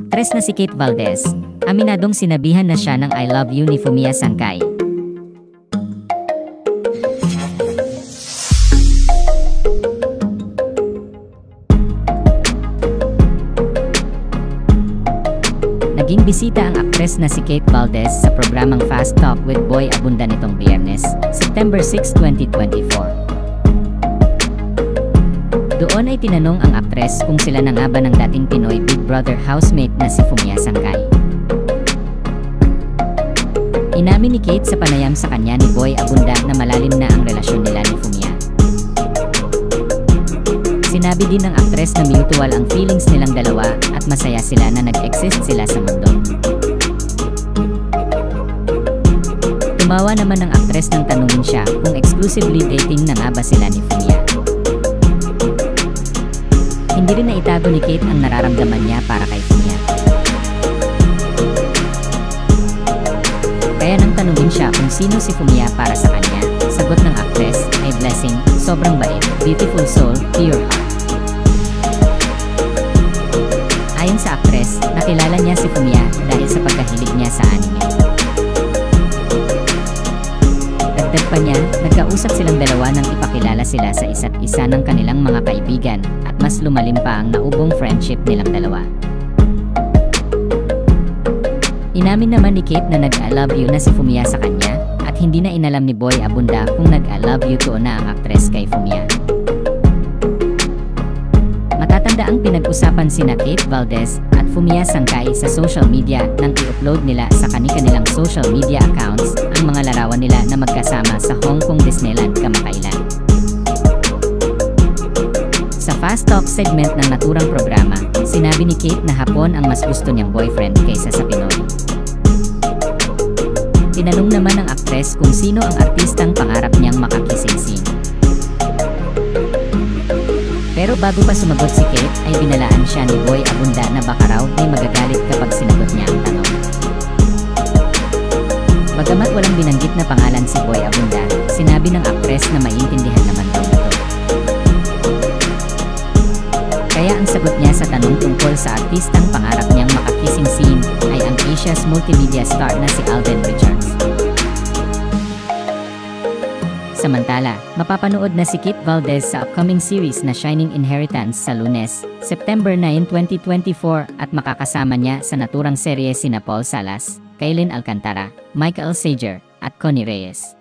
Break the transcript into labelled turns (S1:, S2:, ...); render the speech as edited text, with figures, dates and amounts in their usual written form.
S1: Aktres na si Kate Valdez, aminadong sinabihan na siya ng I love you ni Fumiya Sankay. Naging bisita ang aktres na si Kate Valdez sa programang Fast Talk with Boy Abunda nitong Biyernes, September 6, 2024. Doon ay tinanong ang aktres kung sila na nga ba ng dating Pinoy Big Brother housemate na si Fumiya Sankay. Inamin ni Kate sa panayam sa kanya ni Boy Abunda na malalim na ang relasyon nila ni Fumiya. Sinabi din ng aktres na mutual ang feelings nilang dalawa at masaya sila na nag-exist sila sa mundo. Tumawa naman ng aktres nang tanungin siya kung exclusively dating na nga ba sila ni Fumiya. Hindi rin naitago ni Kate ang nararamdaman niya para kay Fumiya. Kaya nang tanungin siya kung sino si Fumiya para sa kanya, sagot ng aktres ay blessing, sobrang bait, beautiful soul, pure heart. Ayon sa aktres, nakilala niya si Fumiya dahil sa pagkahilig niya sa anime. Dagdag pa niya, nagkausap silang dalawa nang ipakilala sila sa isa't isa ng kanilang mga kaibigan at mas lumalim pa ang naubong friendship nilang dalawa. Inamin naman ni Kate na nag-I love you na si Fumiya sa kanya at hindi na inalam ni Boy Abunda kung nag-I love you to na ang aktres kay Fumiya. Matatanda ang pinag-usapan sina Kate Valdez at Fumiya Sankay sa social media nang i-upload nila sa kani-kanilang social media accounts ang mga larawan nila na magkasama sa Hong Kong Disneyland kamakailan. Sa Fast Talk segment ng naturang programa, sinabi ni Kate na Hapon ang mas gusto niyang boyfriend kaysa sa Pinoy. Tinanong naman ng aktres kung sino ang artistang pangarap niyang makakissing scene. Pero bago pa sumagot si Kate ay binalaan siya ni Boy Abunda na baka raw ay magagalit kapag sinagot niya ang tanong. Bagamat walang binanggit na pangalan si Boy Abunda, sinabi ng aktres na maiintindihan naman daw ito. Kaya ang sagot niya sa tanong tungkol sa artistang pangarap niyang makakissing scene ay ang Asia's multimedia star na si Alden Richards. Samantala, mapapanood na si Kate Valdez sa upcoming series na Shining Inheritance sa Lunes, September 9, 2024 at makakasama niya sa naturang serye sina Paul Salas, Kailin Alcantara, Michael Sager, at Connie Reyes.